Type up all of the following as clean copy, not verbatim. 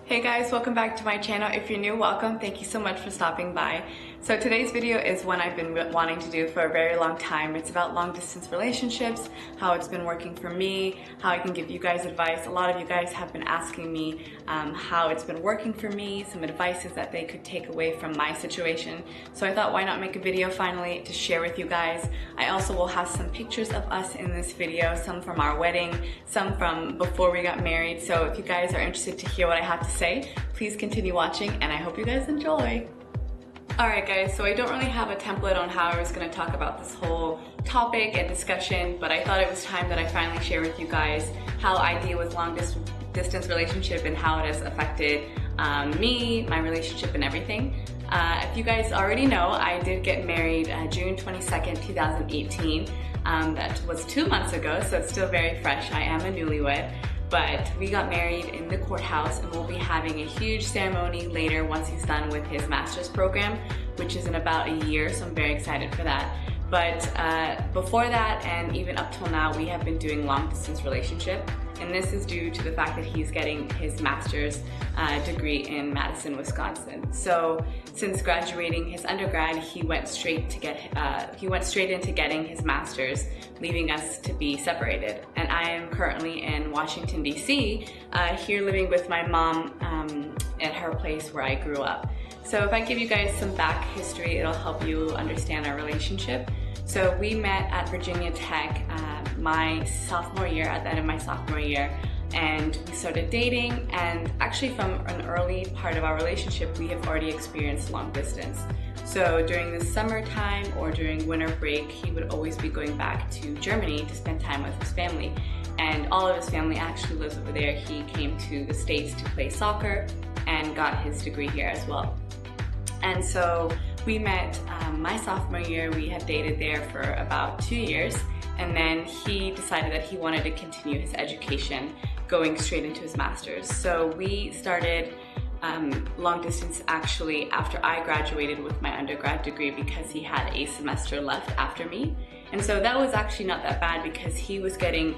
Hey guys, welcome back to my channel. If you're new, welcome. Thank you so much for stopping by. So today's video is one I've been wanting to do for a very long time. It's about long distance relationships, how it's been working for me, how I can give you guys advice. A lot of you guys have been asking me how it's been working for me, some advices that they could take away from my situation. So I thought, why not make a video finally to share with you guys. I also will have some pictures of us in this video, some from our wedding, some from before we got married. So if you guys are interested to hear what I have to say, please continue watching and I hope you guys enjoy. Alright guys, so I don't really have a template on how I was going to talk about this whole topic and discussion, but I thought it was time that I finally share with you guys how I deal with long distance relationship and how it has affected me, my relationship and everything. If you guys already know, I did get married June 22nd, 2018. That was 2 months ago, so it's still very fresh. I am a newlywed. But we got married in the courthouse and we'll be having a huge ceremony later once he's done with his master's program, which is in about a year, so I'm very excited for that. But before that and even up till now, we have been doing long distance relationship, and this is due to the fact that he's getting his master's degree in Madison, Wisconsin. So since graduating his undergrad, he went straight into getting his master's, leaving us to be separated. And I am currently in Washington, D.C., here living with my mom at her place where I grew up. So if I give you guys some back history, it'll help you understand our relationship. So we met at Virginia Tech my sophomore year, at the end of my sophomore year, and we started dating, and actually from an early part of our relationship, we have already experienced long distance. So during the summertime or during winter break, he would always be going back to Germany to spend time with his family. And all of his family actually lives over there. He came to the States to play soccer and got his degree here as well. And so we met my sophomore year. We had dated there for about 2 years, and then he decided that he wanted to continue his education, going straight into his master's. So we started long distance actually after I graduated with my undergrad degree, because he had a semester left after me. And so that was actually not that bad, because he was getting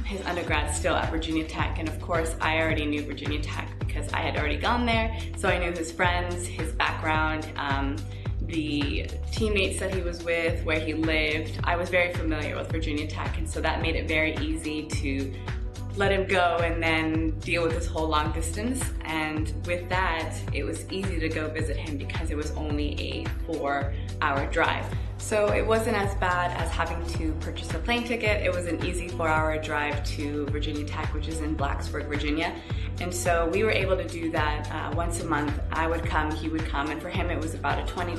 his undergrad still at Virginia Tech, and of course I already knew Virginia Tech because I had already gone there, so I knew his friends, his background, the teammates that he was with, where he lived. I was very familiar with Virginia Tech, and so that made it very easy to let him go and then deal with this whole long distance. And with that, it was easy to go visit him because it was only a 4-hour drive. So it wasn't as bad as having to purchase a plane ticket. It was an easy 4-hour drive to Virginia Tech, which is in Blacksburg, Virginia. And so we were able to do that once a month. I would come, he would come, and for him it was about a $20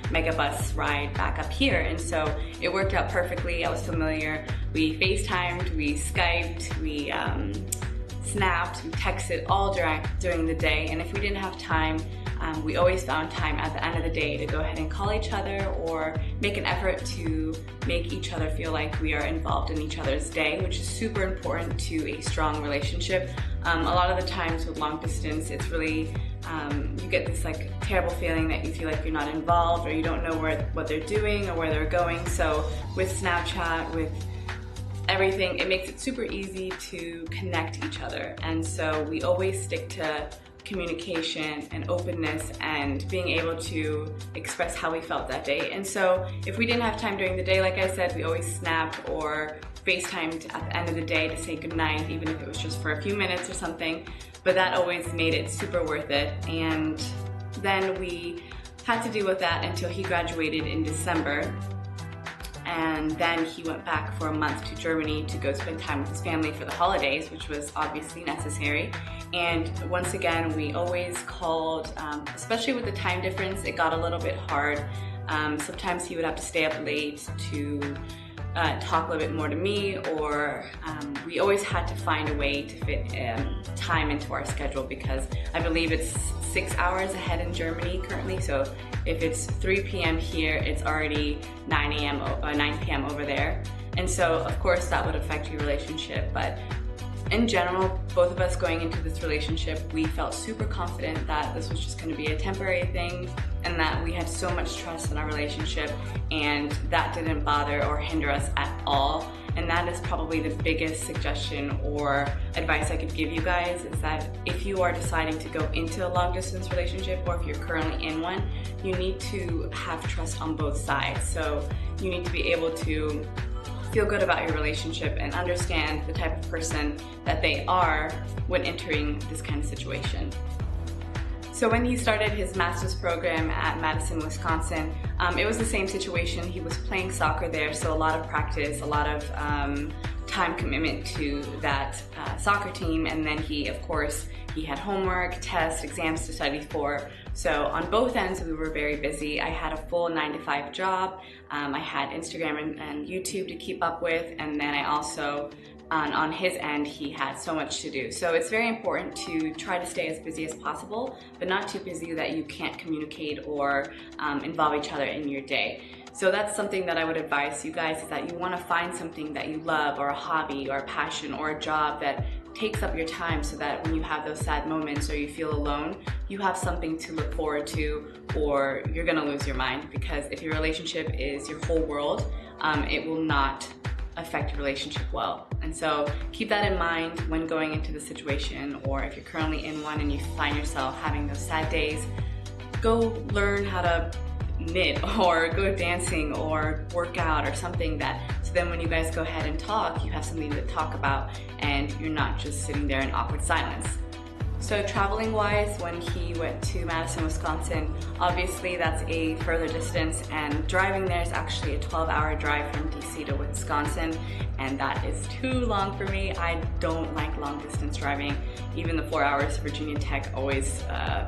megabus ride back up here. And so it worked out perfectly. I was familiar. We FaceTimed, we Skyped, we snapped, we texted all during the day. And if we didn't have time, we always found time at the end of the day to go ahead and call each other or make an effort to make each other feel like we are involved in each other's day, which is super important to a strong relationship. A lot of the times with long distance, it's really, you get this like terrible feeling that you feel like you're not involved, or you don't know what they're doing or where they're going. So with Snapchat, with everything, it makes it super easy to connect each other. And so we always stick to communication and openness and being able to express how we felt that day. And so if we didn't have time during the day, like I said, we always snapped or FaceTimed at the end of the day to say goodnight, even if it was just for a few minutes or something. But that always made it super worth it. And then we had to deal with that until he graduated in December. And then he went back for a month to Germany to go spend time with his family for the holidays, which was obviously necessary. And once again, we always called, especially with the time difference, it got a little bit hard. Sometimes he would have to stay up late to talk a little bit more to me, or we always had to find a way to fit time into our schedule, because I believe it's 6 hours ahead in Germany currently. So if it's 3 p.m. here, it's already 9 p.m. over there. And so of course that would affect your relationship. But in general, both of us going into this relationship, we felt super confident that this was just going to be a temporary thing, and that we had so much trust in our relationship, and that didn't bother or hinder us at all. And that is probably the biggest suggestion or advice I could give you guys, is that if you are deciding to go into a long distance relationship, or if you're currently in one, you need to have trust on both sides. So you need to be able to feel good about your relationship and understand the type of person that they are when entering this kind of situation. So when he started his master's program at Madison, Wisconsin, it was the same situation. He was playing soccer there, so a lot of practice, a lot of time commitment to that soccer team, and then he had homework, tests, exams to study for. So on both ends we were very busy. I had a full 9-to-5 job. I had Instagram and YouTube to keep up with, and then I also, on his end, he had so much to do. So it's very important to try to stay as busy as possible, but not too busy that you can't communicate or involve each other in your day. So that's something that I would advise you guys, is that you want to find something that you love, or a hobby or a passion or a job that takes up your time, so that when you have those sad moments or you feel alone, you have something to look forward to, or you're gonna lose your mind. Because if your relationship is your whole world, it will not affect your relationship well. And so keep that in mind when going into the situation, or if you're currently in one and you find yourself having those sad days, go learn how to knit, or go dancing, or work out, or something so then when you guys go ahead and talk, you have something to talk about and you're not just sitting there in awkward silence. So traveling wise, when he went to Madison, Wisconsin, obviously that's a further distance, and driving there is actually a 12-hour drive from DC to Wisconsin, and that is too long for me. I don't like long distance driving. Even the 4 hours to Virginia Tech always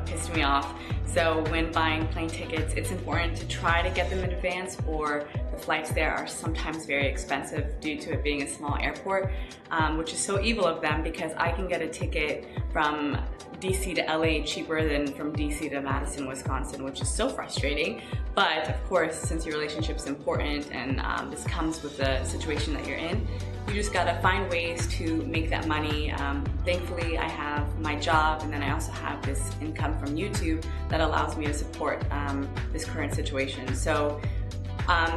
pissed me off. So when buying plane tickets, it's important to try to get them in advance, or the flights there are sometimes very expensive due to it being a small airport, which is so evil of them, because I can get a ticket from DC to LA cheaper than from DC to Madison, Wisconsin, which is so frustrating. But of course, since your relationship is important, and this comes with the situation that you're in, you just gotta find ways to make that money. Thankfully, I have my job, and then I also have this income from YouTube that allows me to support this current situation. So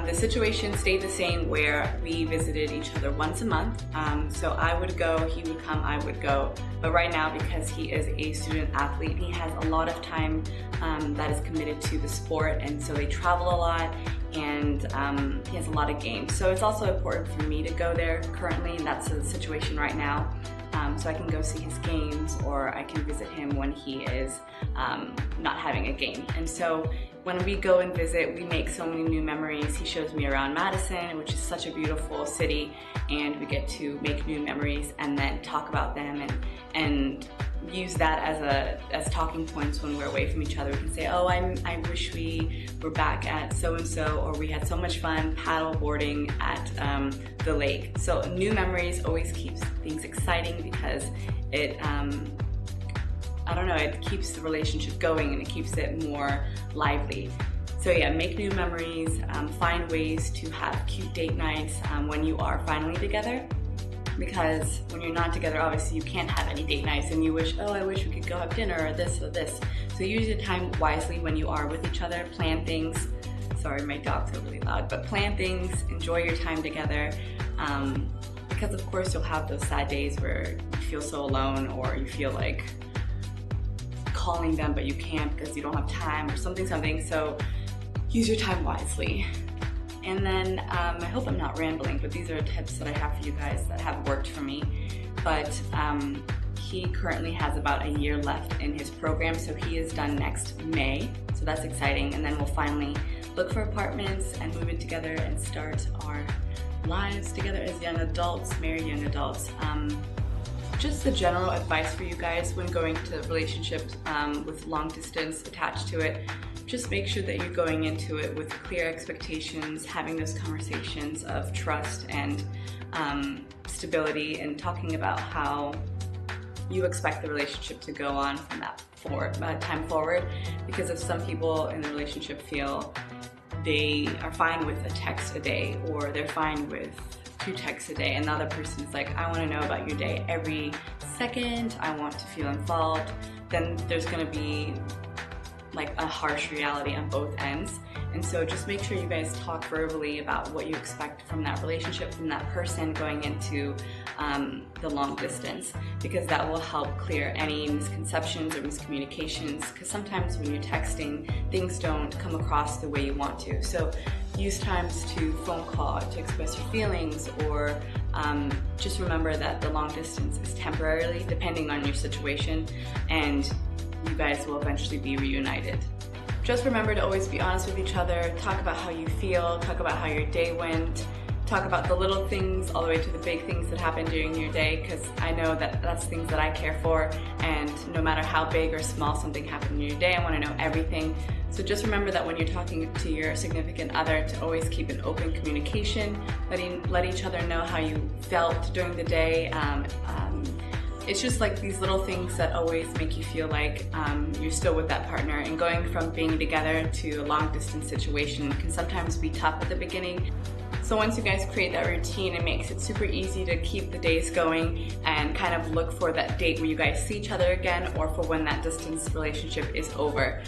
the situation stayed the same, where we visited each other once a month. So I would go, he would come, I would go. But right now, because he is a student athlete, he has a lot of time that is committed to the sport, and so they travel a lot, and he has a lot of games. So it's also important for me to go there currently, and that's the situation right now. So I can go see his games, or I can visit him when he is not having a game. And so when we go and visit, we make so many new memories. He shows me around Madison, which is such a beautiful city, and we get to make new memories and then talk about them, and use that as talking points when we're away from each other. We can say, oh, I wish we were back at so-and-so, or we had so much fun paddle boarding at the lake. So new memories always keeps things exciting, because it, I don't know, it keeps the relationship going, and it keeps it more lively. So yeah, make new memories, find ways to have cute date nights when you are finally together. Because when you're not together, obviously you can't have any date nights, and you wish, oh, I wish we could go have dinner, or this or this. So use your time wisely when you are with each other. Plan things. Sorry, my dogs are really loud, but plan things, enjoy your time together. Because of course you'll have those sad days where you feel so alone, or you feel like calling them but you can't because you don't have time, or something. So use your time wisely. And then I hope I'm not rambling, but these are tips that I have for you guys that have worked for me. But he currently has about a year left in his program, so he is done next May. So that's exciting. And then we'll finally look for apartments and move in together and start our lives together as young adults, married young adults. Just the general advice for you guys when going to relationships with long distance attached to it. Just make sure that you're going into it with clear expectations, having those conversations of trust and stability, and talking about how you expect the relationship to go on from that time forward. Because if some people in the relationship feel they are fine with a text a day, or they're fine with 2 texts a day, and the other person is like, I want to know about your day every second, I want to feel involved, then there's going to be like a harsh reality on both ends. And so just make sure you guys talk verbally about what you expect from that relationship, from that person going into the long distance, because that will help clear any misconceptions or miscommunications, because sometimes when you're texting, things don't come across the way you want to. So use times to phone call to express your feelings, or just remember that the long distance is temporarily, depending on your situation, and you guys will eventually be reunited. Just remember to always be honest with each other, talk about how you feel, talk about how your day went, talk about the little things all the way to the big things that happen during your day, because I know that that's things that I care for, and no matter how big or small something happened in your day, I want to know everything. So just remember that when you're talking to your significant other, to always keep an open communication, let each other know how you felt during the day. It's just like these little things that always make you feel like you're still with that partner, and going from being together to a long distance situation can sometimes be tough at the beginning. So once you guys create that routine, it makes it super easy to keep the days going and kind of look for that date where you guys see each other again, or for when that distance relationship is over.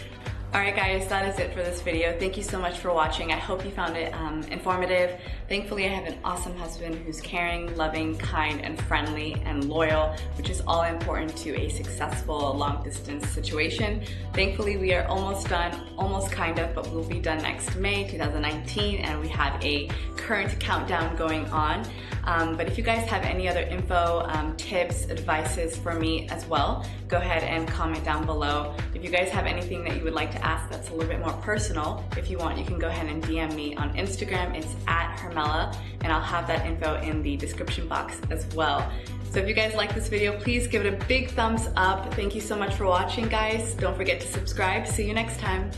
Alright guys, that is it for this video. Thank you so much for watching. I hope you found it informative. Thankfully, I have an awesome husband who's caring, loving, kind, and friendly, and loyal, which is all important to a successful long distance situation. Thankfully, we are almost done, almost kind of, but we'll be done next May 2019, and we have a current countdown going on. But if you guys have any other info, tips, advices for me as well, go ahead and comment down below. If you guys have anything that you would like to ask that's a little bit more personal, if you want, you can go ahead and DM me on Instagram. It's @Hermela, and I'll have that info in the description box as well. So if you guys like this video, please give it a big thumbs up. Thank you so much for watching, guys. Don't forget to subscribe. See you next time.